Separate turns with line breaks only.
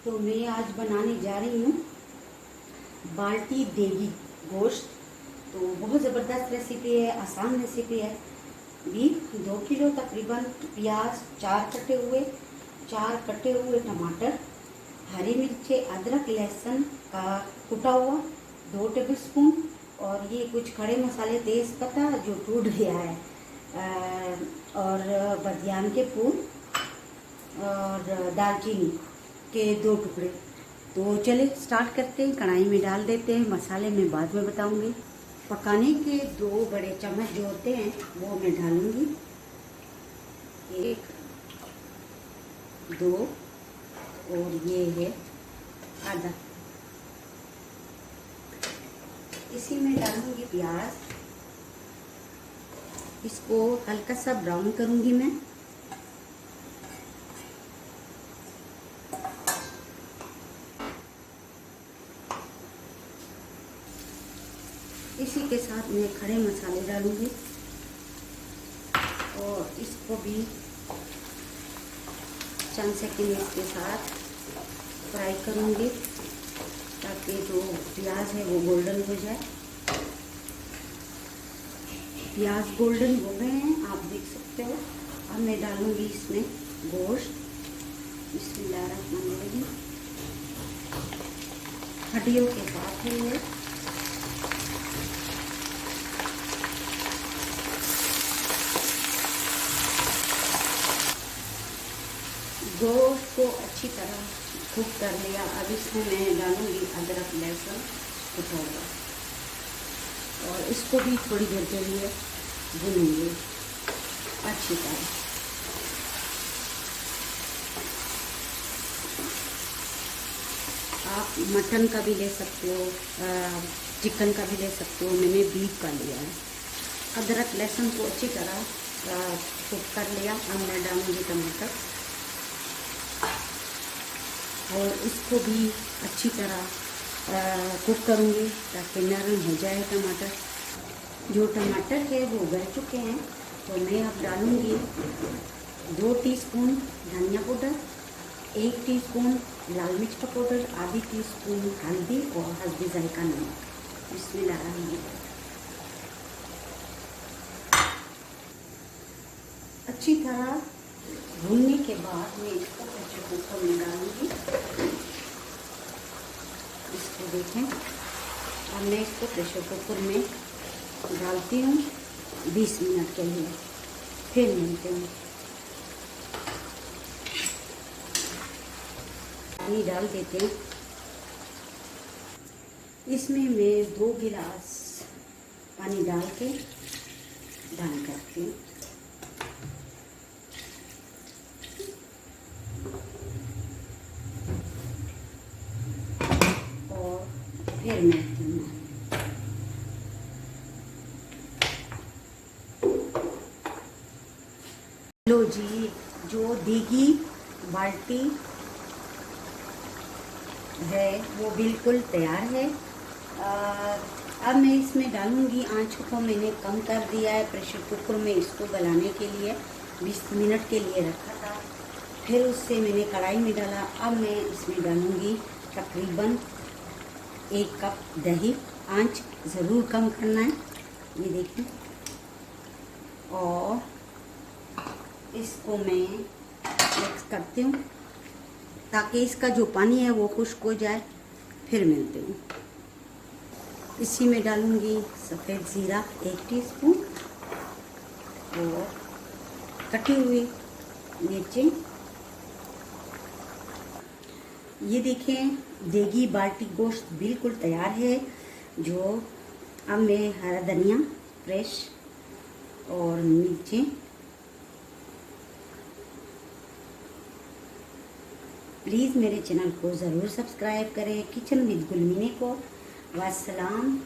तो मैं आज बनाने जा रही हूँ बाल्टी देगी गोश्त। तो बहुत ज़बरदस्त रेसिपी है, आसान रेसिपी है। बीफ 2 किलो तकरीबन, प्याज 4 कटे हुए टमाटर, हरी मिर्चें, अदरक लहसुन का कुटा हुआ 2 टेबलस्पून, और ये कुछ खड़े मसाले, तेज़ पत्ता जो टूट गया है, और बादियान के फूल और दालचीनी के 2 टुकड़े। तो चले स्टार्ट करते हैं। कढ़ाई में डाल देते हैं। मसाले मैं बाद में बताऊंगी। पकाने के 2 बड़े चम्मच जो होते हैं वो मैं डालूंगी, 1 2 और ये है आधा। इसी में डालूंगी प्याज, इसको हल्का सा ब्राउन करूंगी मैं। इसी के साथ मैं खड़े मसाले डालूंगी और इसको भी चंद सेकंड इसके साथ फ्राई करूंगी ताकि जो प्याज है वो गोल्डन हो जाए। प्याज गोल्डन हो गए हैं, आप देख सकते हो। अब मैं डालूंगी इसमें गोश्त। बिस्मिल्लाहिर्रहमानिर्रहीम। हड्डियों के साथ है ये। गोश्त को अच्छी तरह कुक कर लिया। अब इसमें मैं डालूंगी अदरक लहसुन कुटा हुआ और इसको भी थोड़ी देर के लिए भूनूंगी अच्छी तरह। आप मटन का भी ले सकते हो, चिकन का भी ले सकते हो। मैंने बीफ का लिया है। अदरक लहसुन को अच्छी तरह कुक कर लिया। अब मैं डालूंगी टमाटर और इसको भी अच्छी तरह कुक करूँगी ताकि नरम हो जाए टमाटर। जो टमाटर है वो गल चुके हैं, तो मैं अब डालूँगी 2 टीस्पून धनिया पाउडर, 1 टीस्पून लाल मिर्च का पाउडर, आधी टीस्पून हल्दी और हल्दी जायका नमक। इसमें डालेंगे अच्छी तरह भूनने के बाद मैं इसको प्रेशर कुकर में डालूंगी। इसको देखें। अब मैं इसको प्रेशर कुकर में डालती हूँ 20 मिनट के लिए, फिर मिलते हैं। पानी डाल देते हैं। इसमें मैं 2 गिलास पानी डाल के ढक करती हूँ। फिर मिलती हूँ। लो जी, जो देगी बाल्टी है वो बिल्कुल तैयार है। अब मैं इसमें डालूंगी। आँच को मैंने कम कर दिया है प्रेशर कुकर में। इसको गलाने के लिए 20 मिनट के लिए रखा था, फिर उससे मैंने कढ़ाई में डाला। अब मैं इसमें डालूंगी तकरीबन 1 कप दही। आंच ज़रूर कम करना है, ये देखिए। और इसको मैं मिक्स करती हूँ ताकि इसका जो पानी है वो खुश्क हो जाए। फिर मिलती हूँ। इसी में डालूँगी सफ़ेद ज़ीरा 1 टीस्पून और कटी हुई मिर्चें। ये देखें, देगी बाल्टी गोश्त बिल्कुल तैयार है। जो अब मैं हरा धनिया फ्रेश और मिर्चें, प्लीज़ मेरे चैनल को ज़रूर सब्सक्राइब करें, किचन विद गुलमीने को। वस्सलाम।